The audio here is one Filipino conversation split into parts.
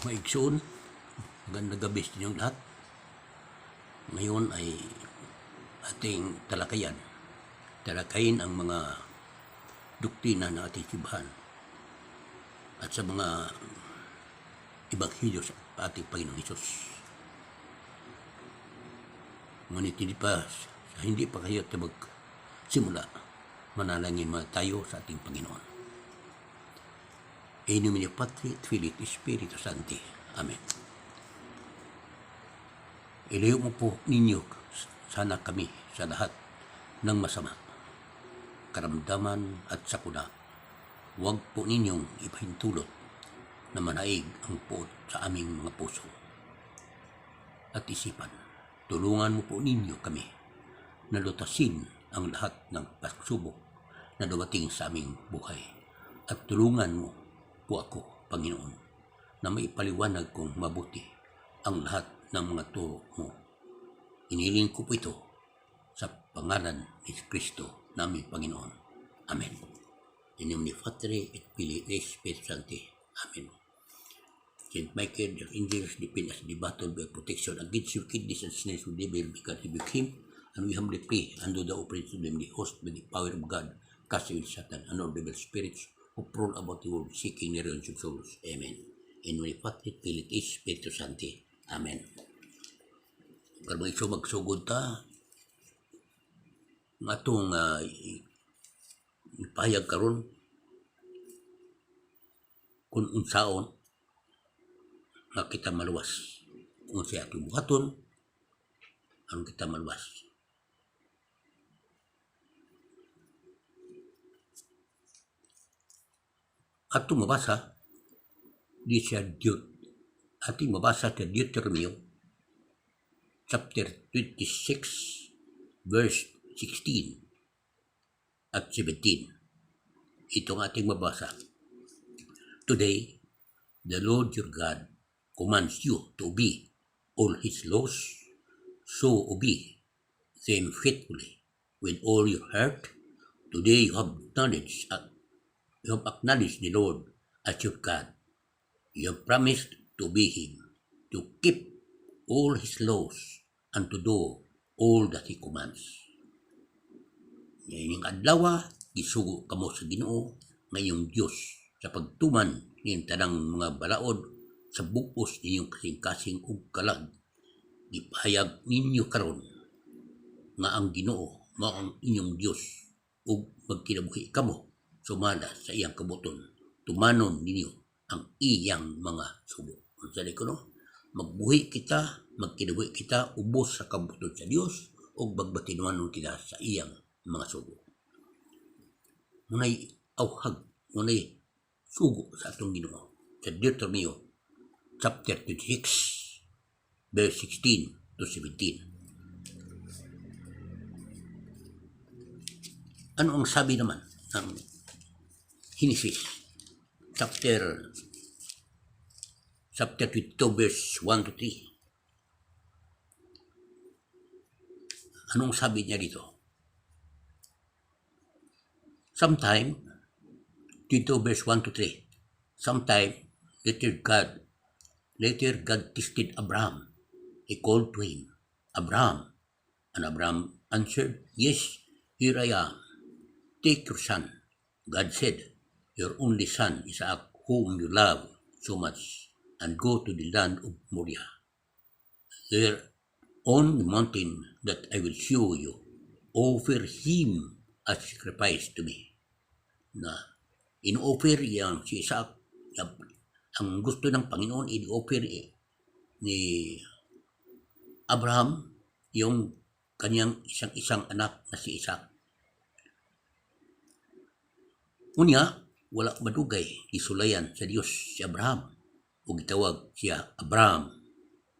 Maigsoon, magandang gabi sa inyong lahat. Ngayon ay ating talakayin ang mga doktrina ng ating simbahan at sa mga ebanghelyo sa ating Panginoong Hesus. Ngunit hindi pa kayo magsimula, manalangin muna tayo sa ating Panginoon. In nomine Patri et Filii et Spiritus Sancti. Amen. Ilayo mo po ninyo sana kami sa lahat ng masama, karamdaman at sakuna. Huwag po ninyong ipahintulot na manaig ang puot sa aming mga puso at isipan. Tulungan mo po ninyo kami na lutasin ang lahat ng pagsubok na dumating sa aming buhay. At tulungan mo po ako, Panginoon, na maipaliwanag kong mabuti ang lahat ng mga turo mo. Iniling ko po ito sa pangalan ni Kristo naming Panginoon. Amen. In nomine Patri et Filii et Spiritus Sancti. Amen. Saint Michael, the angels, defend us in the battle by protection against wickedness and snares of the devil, because he became, and we humbly pray, under the operation of the host by the power of God, cast away Satan and all devil spirits who prowl about the world seeking the ruins of souls. Amen. In nomine Patri et Filii et Spiritus Sancti. Amen. Karong iso magsugod ta nga atong ipahayag karon kung unsaon nga kita maluwas, kung sa atong buhaton ang kita maluwas. Atong mabasa di sa Deuteronomy chapter 26 verse 16 at 17. Ito ang ating mabasa. Today, the Lord your God commands you to obey all His laws, so obey them faithfully with all your heart. Today you have acknowledged the Lord as your God. You have promised to obey Him, to keep all His laws, and to do all that He commands. Ngayong adlaw, gisugo kamo sa Ginoo ngayong Dios sa pagtuman ng tanang mga balaod sa bukos ninyong kasing-kasing ug kalag. Ipahayag ninyo karon nga ang Ginoo mao ang inyong Dios ug magkinabuhi kamo sumala sa iyang kabuton. Tumanon ninyo ang iyang mga sugo. Unsa ko no? Magbuhi kita, magkinabuhi kita ubos sa kabuton sa Dios ug magbatinuanon kita sa iyang mga sugo. Munay awhag, munay sugo sa atong Ginoo. Sa Deuteronomy chapter 26 verse 16 to 17. Ano ang sabi naman ng Genesis chapter 22 verse 1 to 3? Anong sabi niya dito? Sometime, 22 verse 1 to 3. Sometime, later God tested Abraham. He called to him, Abraham. And Abraham answered, Yes, here I am. Take your son. God said, your only son, Isaac, whom you love so much, and go to the land of Moriah. There on the mountain that I will show you, offer him as sacrifice to me. Na in-offer yan si Isaac. Ang gusto ng Panginoon, i-offer ni Abraham yung kanyang isang anak na si Isaac. Unya, wala madugay, isulayan sa Dios si Abraham. O gitawag siya Abraham.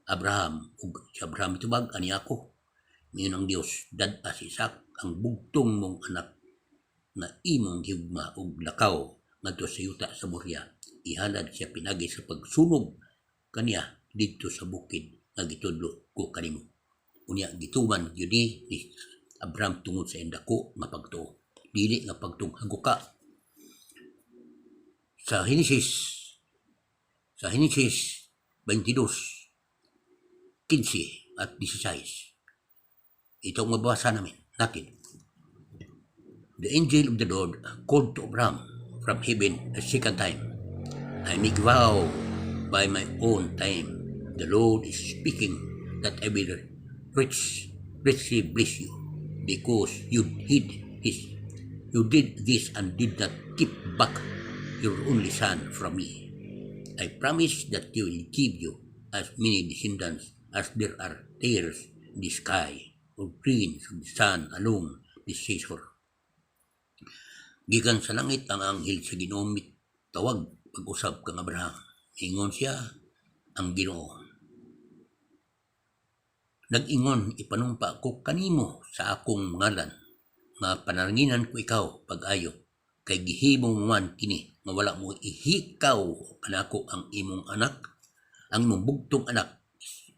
Ug si Abraham itubag, ani ako. Ngayon ang Dios, dad-a si Isaac, ang bugtong mong anak na imong higugma ug lakaw ngadto sa yuta sa Moriah. Ihalad siya pinagi sa pagsunog kaniya didto sa bukid nga gitudlo ko kanimo. Unya gituman gyud ni Abraham tungod sa indako nga pagtuo, dili nga pagtunghaguka. Sa Genesis 22, 15 at 16. Ito ang mabasa natin. The angel of the Lord called to Abraham from heaven a second time. I make vow by my own time. The Lord is speaking that I will richly bless you because you did this and did not keep back your only son from me. I promise that you will give you as many descendants as there are stars in the sky or grains of the sun along the seashore. Gikan sa langit ang anghel sa Ginoo tawag pag-usab kang Abraham. Ingon siya ang Ginoo. Nag-ingon ipanumpa ko kanimo sa akong ngalan nga panaranginan ko ikaw pag-ayo kay gihimo mo man kini nga wala mo ihikaw kanako ang imong anak, ang imong bugtong anak.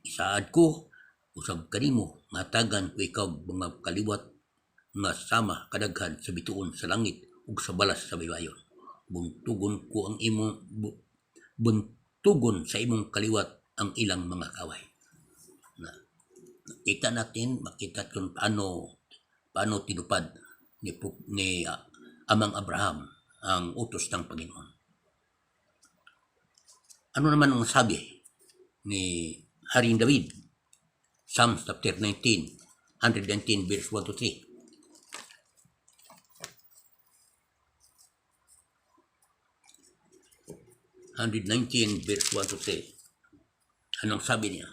Isaad ko usab kanimo nga tagan ko ikaw mga kaliwat nga sama kadaghan sa bituon sa langit ug sa balas sa baybayon. Buntugon sa imong kaliwat ang ilang mga kaway. Nakita natin, makita kung paano tinupad ni Amang Abraham ang utos ng Panginoon. Ano naman ang sabi ni Haring David? Psalms chapter 119 verse 1 to 3. 119 verse 1 to 3. Anong sabi niya?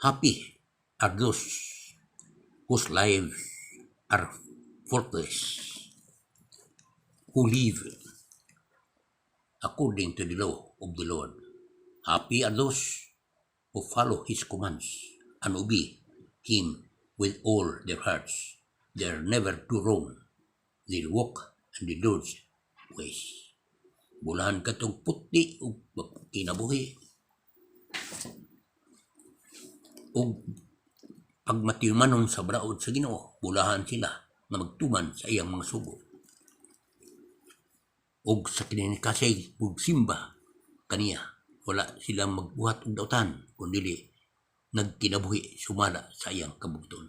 Happy are those whose lives are faultless, who live according to the law of the Lord. Happy are those who follow His commands and obey Him with all their hearts. They are never to wrong. They walk in the Lord's ways. Bulahan ka itong puti o kinabuhi. O pagmatimanon sa braod sa Ginoo, bulahan sila na magtuman sa iyang mga sugo. O sa kininikasay o simba kaniya, wala silang magbuhat og dautan, kundi nagkinabuhi sumala sa iyang kabugton.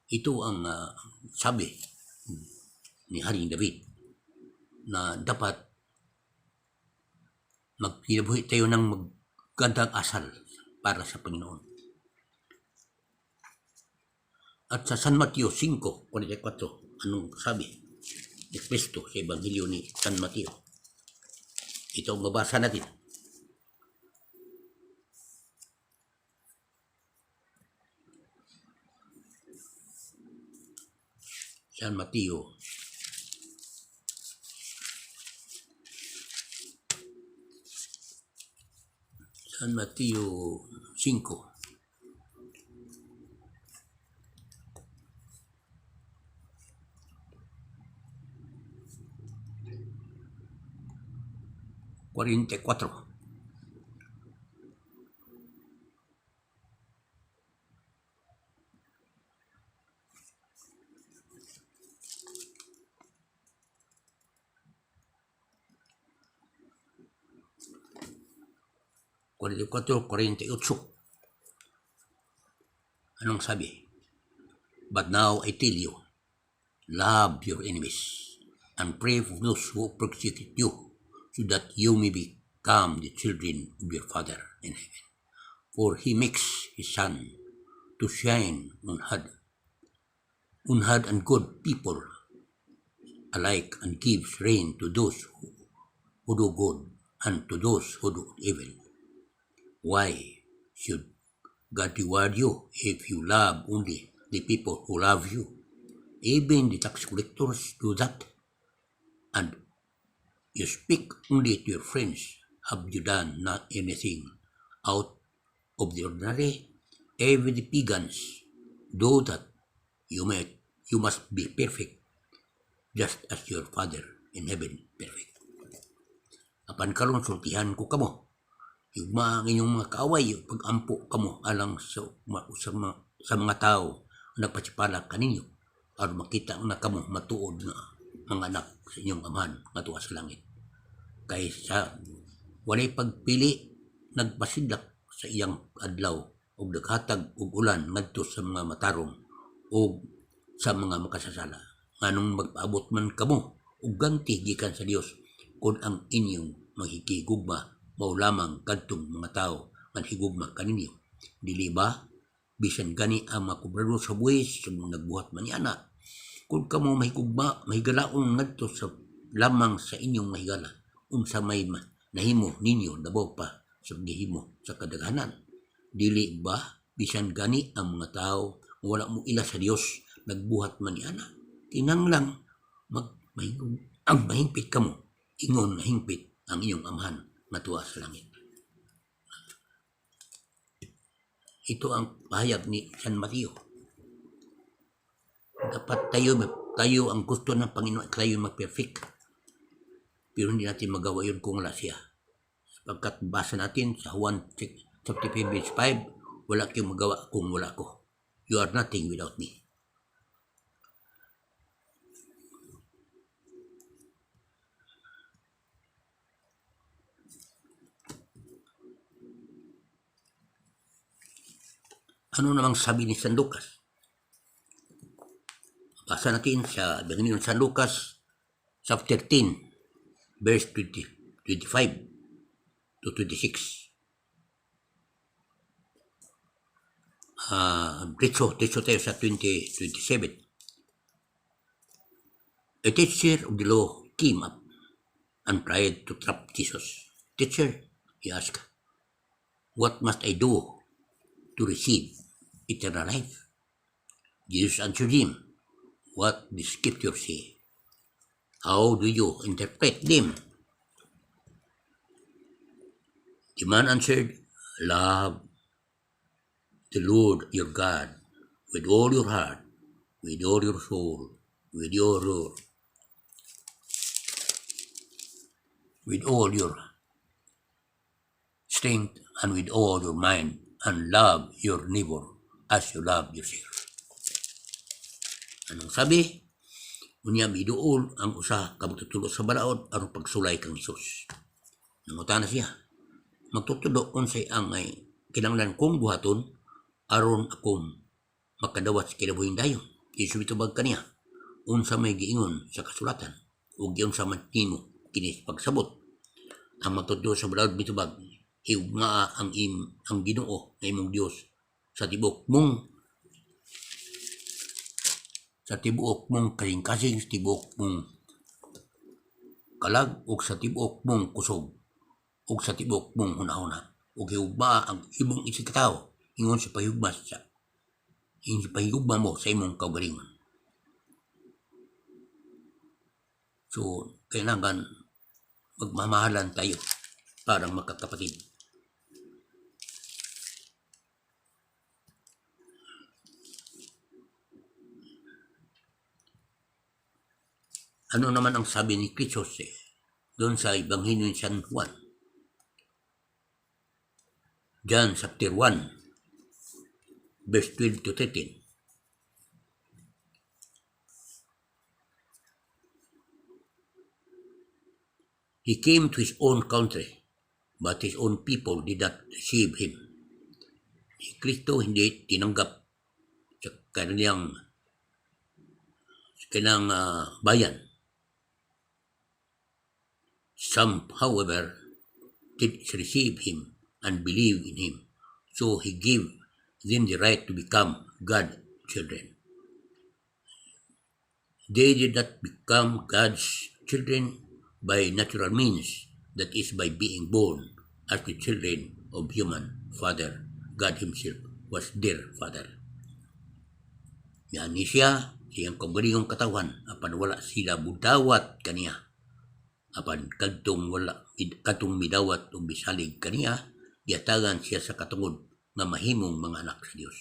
Ito ang sabi ni Haring David na dapat magkinabuhi tayo ng magandang asal para sa Panginoon. At sa San Mateo 5:44, anong sabi ni Kristo sa Ebanghelyo ni San Mateo? Ito ang mabasa natin. San Mateo San Mateo 5 44. Anong sabi? But now I tell you, love your enemies and pray for those who persecute you, so that you may become the children of your Father in heaven. For He makes His sun to shine on bad and good people alike, and gives rain to those who do good and to those who do evil. Why should God reward you if you love only the people who love you? Even the tax collectors do that. And you speak only to your friends. Have you done not anything out of the ordinary? Even the pagans do that. You must be perfect, just as your Father in heaven perfect. Apan karon sultihan ko kamo, Higugma ang inyong mga kaaway, pag-ampo kamo alang sa mga tao na nagpasipala kaninyo, aron makita na kamo matuod na mga anak sa inyong amahan nga tuwa sa langit. Kaysa walay pagpili, nagpasidlak sa iyang adlaw ug naghatag og ulan ngadto sa mga matarong o sa mga makasasala. Nganong magpaabot man kamo og ganti gikan sa Dios kung ang inyong mahikigugma mao lamang kadtong mga tao nga higugma kaninyo. Dili ba bisan gani ang makubrador sa buwis sa nagbuhat man niana, kung kamo mahigugma mahigalaon ngadto sa lamang sa inyong mahigala, unsa may nahimo ninyo dabaw pa sa gihimo sa kadaghanan. Dili ba bisan gani ang mga tao wala mo ila sa Dios nagbuhat man niana, kinanglang ang mahingpit kamo, ingon na hingpit ang iyong amahan nga tuwa sa langit. Ito ang pahayag ni San Mateo. Dapat tayo ang gusto ng Panginoon, tayo mag-perfect. Pero hindi natin magawa yun kung wala siya. Sapagkat basa natin sa Juan chapter 5 verse 5, wala kayong magawa kung wala ko. You are nothing without me. Ano namang sabi ni San Lucas? Basa natin sa Ebanghelyo ng San Lucas chapter 13 verse 25 to 26. Dito tayo sa 27. A teacher of the law came up and tried to trap Jesus. Teacher, he asked, what must I do to receive eternal life? Jesus answered him, what the scriptures say. How do you interpret them? The man answered, love the Lord your God with all your heart, with all your soul, with all your strength, and with all your mind, and love your neighbor as you love yourself. Anong sabi? Unya miduol ang usa ka magtutulo sa balaod aron pagsulay kang Hesus. Nangutana siya, magtutulo unsay ang ay kinahanglan kong buhaton aron akong makadawat sa kinabuhing dayon. Isu mitubag kaniya, unsa may giingon sa kasulatan ug giun sa matimo kini pagsabot. Ang magtutulo sa balaod mitubag, hiugma ang Ginoo nga imong Dios sa tibuok mong kasing-kasing, sa tibuok mong kalag, ug sa tibuok mong kusog, ug sa tibuok mong hunahuna, ug hiugma ang imong isikataw, ingon sa pahigugma mo sa imong kaugalingon. So, kailangan magmamahalan tayo parang magkakapatid. Ano naman ang sabi ni Kristo doon sa Ebanghelyo ni San Juan? John chapter 1 verse 12 to 13. He came to his own country, but his own people did not receive him. Si Kristo hindi tinanggap sa kanilang bayan. Some, however, did receive him and believe in him, so he gave them the right to become God's children. They did not become God's children by natural means, that is, by being born as the children of human father. God himself was their father. Yan ni siya, siyang kaugalingong katawan, apan wala sila budawat kaniya. Apan kadtong midawat o bisalig kaniya, giatagan siya sa katungod nga mahimong mga anak sa Dios.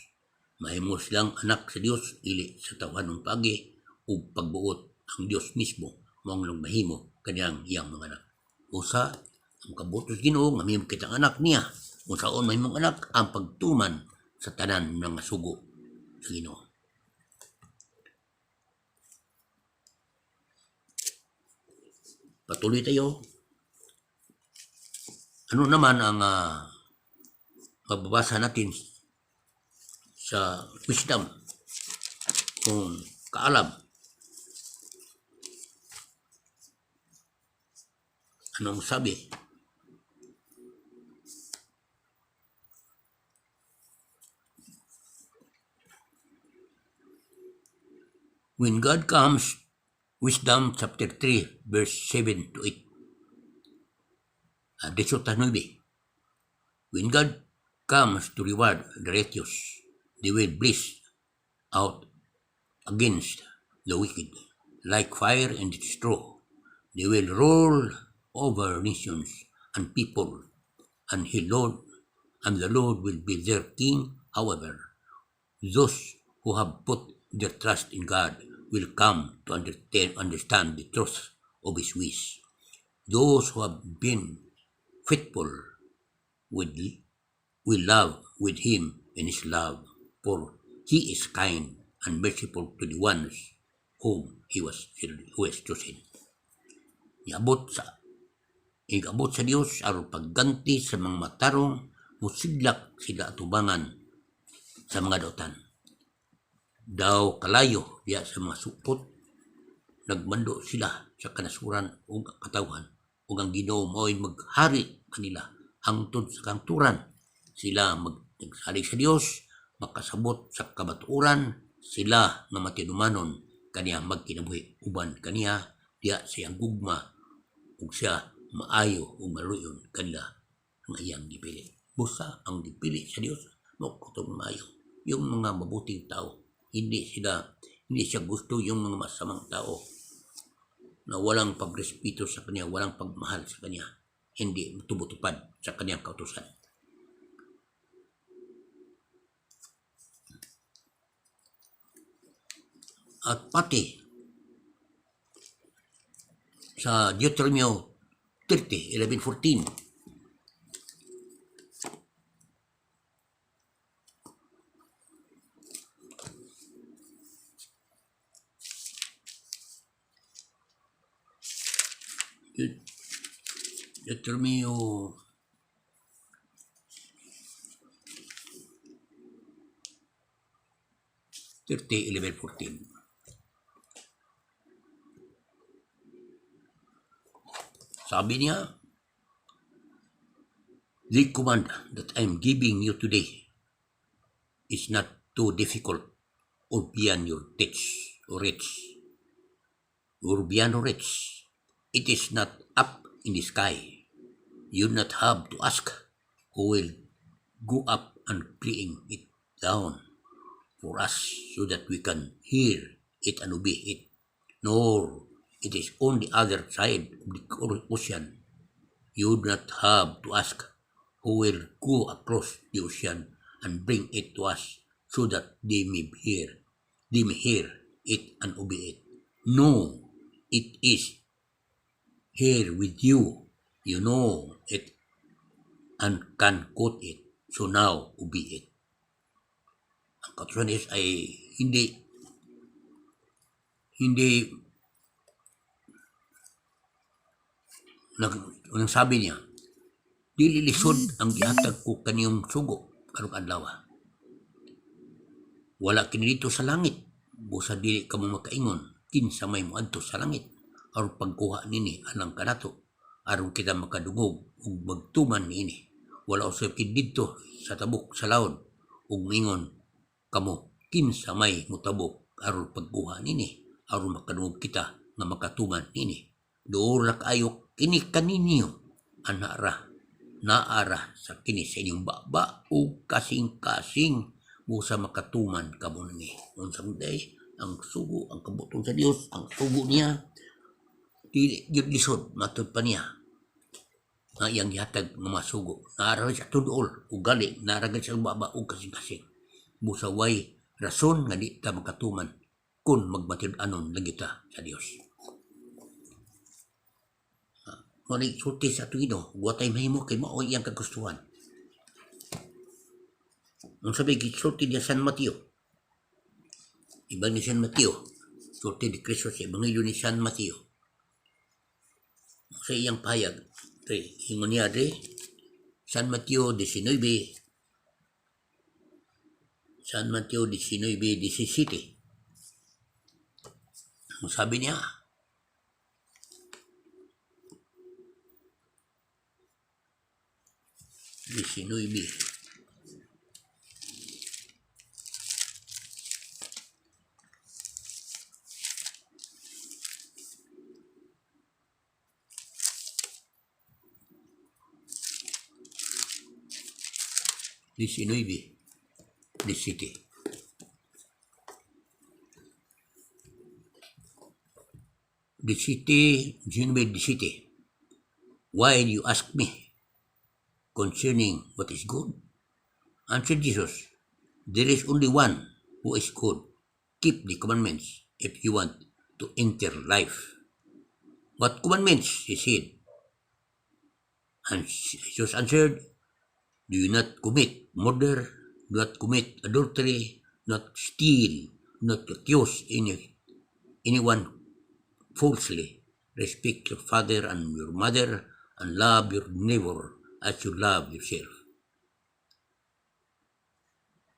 Mahimo silang anak sa Dios dili sa tawhanong pagi o pagbuot ang Dios mismo mao ang mahimo kaniyang iyang mga anak. Usa ang kabutos Ginoo nga may kitang anak niya unsaon may mong anak ang pagtuman sa tanan ng sugo sa Ginoo. Patuloy tayo. Ano naman ang mababasa natin sa wisdom kung kaalam? Anong sabi? When God comes, Wisdom chapter 3 verse 7 to 8. 19. When God comes to reward the righteous, they will bless out against the wicked, like fire and straw. They will roll over nations and people, and the Lord will be their king. However, those who have put their trust in God will come to understand the truth of His ways. Those who have been faithful will love with Him in His love, for He is kind and merciful to the ones whom He has chosen. Iabot sa Dios aron pagganti sa mga matarong musidlak sila atubangan sa mga dautan. Daw kalayo diya sa mga supot, nagmando sila sa kanasuran o katawhan o ang Ginoo mao'y maghari kanila hangtod sa kanturan. Sila nagsalig sa Dios, makasabot sa kabaturan, sila nga matinumanon kaniya magkinabuhi uban kaniya diya siyang gugma ug siya maayo ug maruyon kanila nga iyang dipili. Busa ang dipili sa Dios mo kutong maayo. Yung mga mabuting tao, hindi siya gusto yung mga masamang tao na walang pagrespeto sa kanya, walang pagmahal sa kanya, hindi tumutupad sa kanyang kautusan. At pati sa Deuteronomy 30:11-14, Deuteronomy 30:11-14. Sabi niya, the command that I am giving you today is not too difficult or beyond your reach. It is not up in the sky. You do not have to ask who will go up and bring it down for us so that we can hear it and obey it. Nor it is on the other side of the ocean. You do not have to ask who will go across the ocean and bring it to us so that they may hear it and obey it. No, it is here with you. You know it and can quote it. So now, obey it. Ang kautusan is ay hindi nang sabi niya, dili lisod ang gihatag ko kaniyong sugo karong adlaw. Wala kini dito sa langit. Busa dili ka mo makaingon kinsa may moadto sa langit aron pagkuha nini anang kanato aron kita makadungog ug magtuman niini. Wala usab kini dito sa tabok sa laod ug mingon kamo kinsa may motabok aron pagkuha nini aron makadungog kita nga makatuman nini. Doon ra kaayo kini kaninyo naara sa kini sa inyong baba o kasing-kasing busa makatuman kamo ni. Unsang day ang sugo, ang kabutong sa Dios, ang sugo niya dili gyud lisod matud pa niya nga iyang gihatag nga masugo. Naara siya tudol ug gali naara siya baba o kasing-kasing. Busa way rason nga di ta makatuman kun magmatud-anon lagi ta sa Dios. Ngunit sulti sa tuwino, buwatay mahimo kay mao iyang kagustuhan. Ang sabi, sulti niya San Mateo. Iba ni San Mateo. Sulti ni Kristo sa Ebanghelyo ni San Mateo. Sa iyang payag, ingon niya San Mateo 19, San Mateo 19:17. Ang sabi niya, Disinoybe. Disinoybe. Disiti. Disiti. Why do you ask me concerning what is good? Answered Jesus, there is only one who is good. Keep the commandments if you want to enter life. What commandments? He said. And Jesus answered, do you not commit murder, do not commit adultery, not steal, not accuse anyone falsely, respect your father and your mother, and love your neighbor as you love yourself.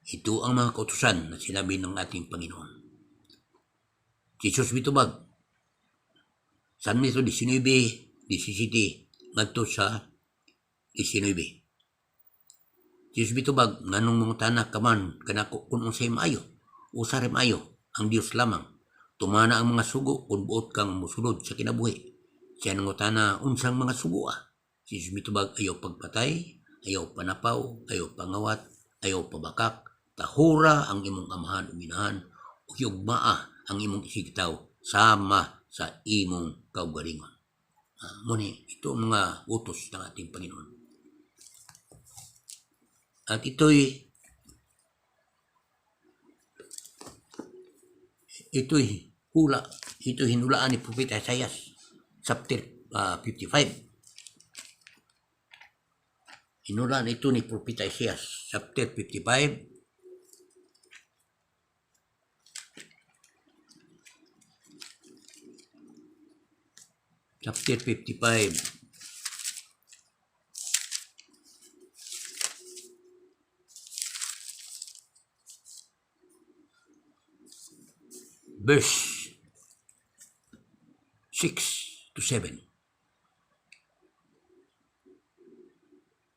Ito ang mga kautusan na sinabi ng ating Panginoon. Jesus bitubag, San Mateo 19:17 ngadto sa 19. Jesus bitubag, nganong mga tanak kaman kanako kung unsay maayo, usa rin maayo ang Dios lamang. Tumana ang mga sugo kung buot kang musulod sa kinabuhi. Siya nang utana unsang mga sugo Jesus mitubag, ayaw pagpatay, ayaw panapaw, ayaw pangawat, ayaw pabakak, tahura ang imong amahan o minahan, o yugmaa ang imong isigtaw sama sa imong kaugalingon. Muni, ito ang mga utos ng ating Panginoon. At ito'y hula, ito'y hinulaan ni Propeta Isaias, chapter 55. Hinulaan ito ni Propeta Isaias, chapter 55. Chapter 55. Verse 6-7.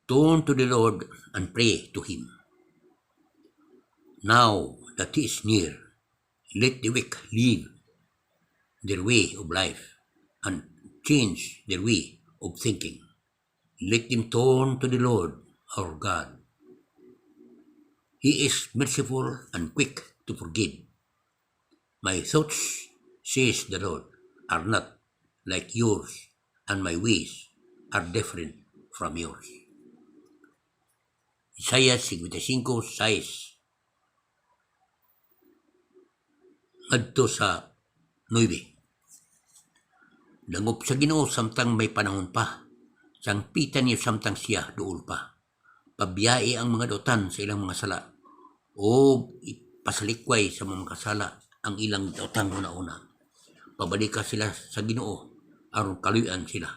Turn to the Lord and pray to Him. Now that He is near, let the weak leave their way of life and change their way of thinking. Let them turn to the Lord our God. He is merciful and quick to forgive. My thoughts, says the Lord, are not like yours, and my ways are different from yours. Isaiah 55:6 adto sa 9. Dangop sa Ginoo samtang may panahon pa, sangpitan niyo samtang siya duol pa. Pabiyae ang mga dotan sa ilang mga sala, o ipasalikway sa mga kasala ang ilang daotang una-una. Pabalika sila sa Ginoo aron kaluyan sila.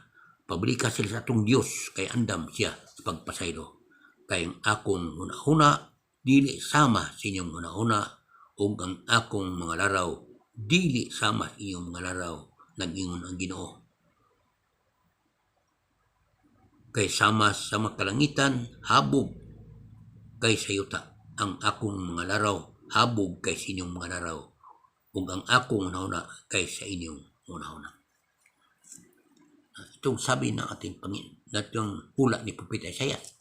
Pabalika sila sa atong Dios kay andam siya sa pagpasaylo. Kay ang akong una-una dili sama sa inyong una-una, ug ang akong mga laraw dili sama sa inyong mga laraw, nag-ingon ang Ginoo. Kay sama sa makalangitan habog kay sayuta, ang akong mga laraw habog kay sa inyong mga laraw, ug ang akong una-una kay sa inyong una-una. Itong sabi ng ating Panginoon, natong hula ni Propeta Isaias.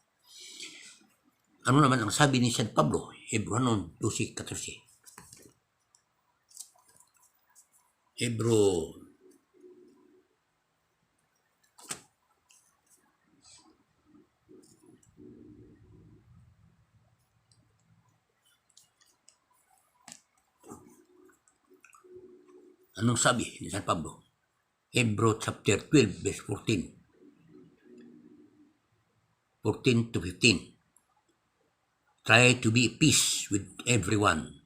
Ano naman ang sabi ni San Pablo, Hebrew 12:14? Hebrew anong sabi ni San Pablo? Hebrew chapter 12 verse 14. 14 to 15. Try to be at peace with everyone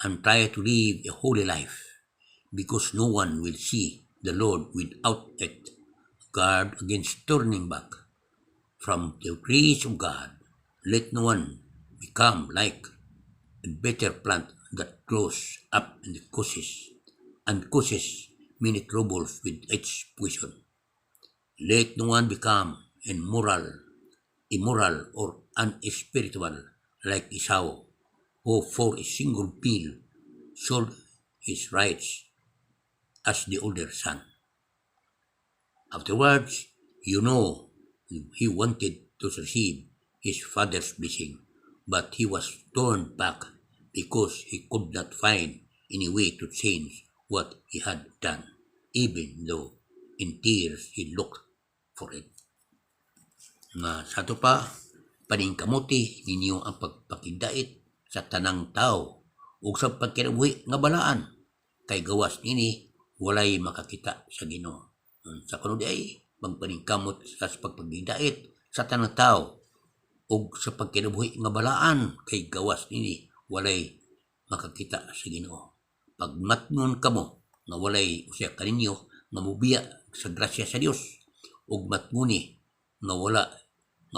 and try to live a holy life, because no one will see the Lord without it. Guard against turning back from the grace of God. Let no one become like a bitter plant that grows up and causes many troubles with its poison. Let no one become immoral or unspiritual like Esau, who for a single meal sold his rights as the older son. Afterwards, he wanted to receive his father's blessing, but he was turned back because he could not find any way to change what he had done, even though in tears he looked for it. Nga sa ito pa, paningkamuti ninyo ang pagpakidait sa tanang tao ug sa pagkinabuhi nga balaan, kay gawas nini walay makakita sa Ginoo. Sa kuno ay magpaningkamot sa pagpakidait sa tanang tao ug sa pagkinabuhi nga balaan, kay gawas nini walay makakita sa Ginoo. Pagmatngon kamo nga walay usa kaninyo nga mubiya sa grasya sa Dios, ug matnguni nga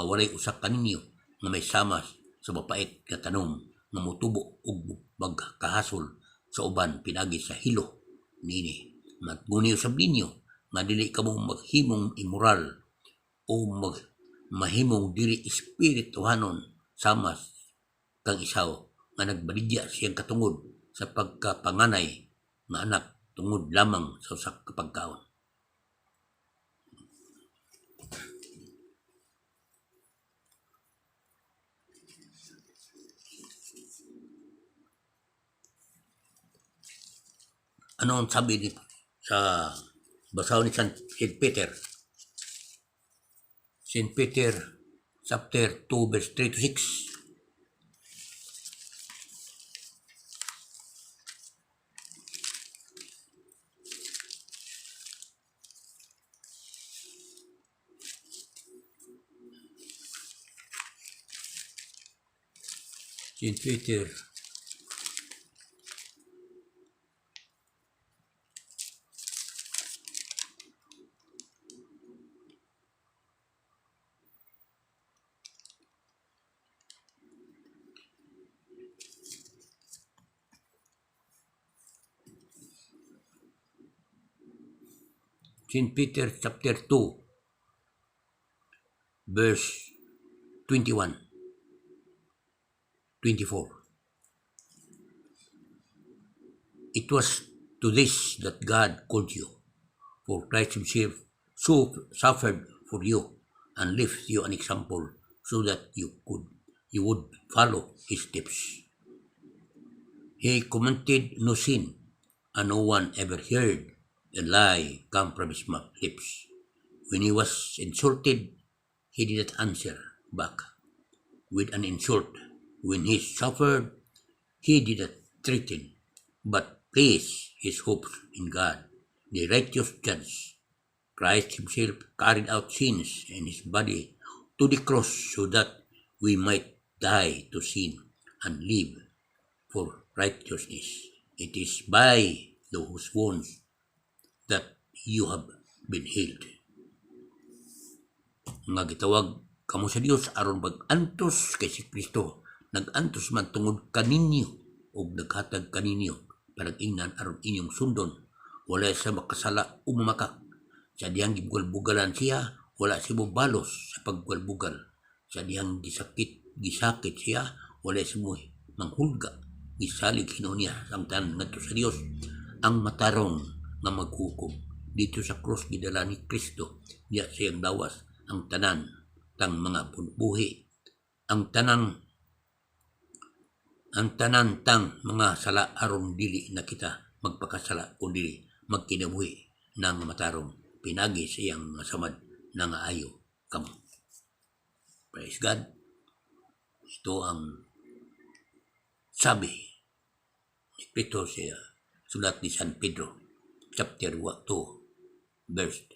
walay usa kaninyo nga may sama sa mapait nga tanom nga motubo ug magkahasol sa uban pinagi sa hilo nini. Matnguni usab ninyo nga dili kamo maghimong immoral o mahimong dili espirituhanon sama kang Esau nga nagbaligya siyang katungod sa pagkapanganay nga anak tungod lamang sa usa ka pagkaon. Ano ang sabi ni sa basahon ni St. Peter? St. Peter chapter 2 verse 3 to 6. St. Peter chapter 2 verse 21, 24. It was to this that God called you, for Christ himself suffered for you and left you an example so that you would follow his steps. He committed no sin, and no one ever heard a lie come from his lips. When he was insulted, he did not answer back with an insult. When he suffered, he did not threaten, but placed his hopes in God, the righteous judge. Christ himself carried out sins in his body to the cross so that we might die to sin and live for righteousness. It is by those wounds that you have been healed. Nga gitawag kamo sa Dios aron pag-antos kay si Kristo, nag-antos man tungod kaninyo ug naghatag kaninyo panag-ingnan aron inyong sundon. Wala sa makasala o mamakak. Sa diyang gibugal-bugalan siya, wala siya bubalos sa pagbugal-bugal. Sa diyang gisakit siya, wala siya mo manghulga. Gisalig hinunya ang tanan ngadto sa Dios, ang matarong nga maghukom. Dito sa cross gidala ni Kristo, diya siyang dawas ang tanan tang mga buhi, ang tanan tang mga sala aron dili na kita magpakasala o dili magkinabuhi ng matarong pinagi sa iyang samad na nga ayo kamo. Praise God. Ito ang sabi ni Kristo sa sulat ni San Pedro chapter 2 verse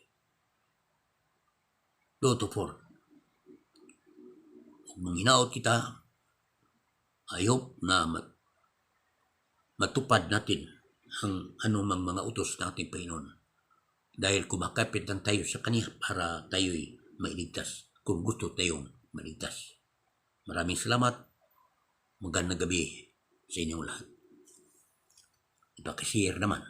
2 to 4. Kung manghinaot kita, I hope na matupad natin ang anumang mga utos ng ating Panginoon. Dahil kumakapit lang tayo sa Kanya para tayo'y mailigtas kung gusto tayong maligtas. Maraming salamat. Magandang gabi sa inyong lahat. Ipakishare naman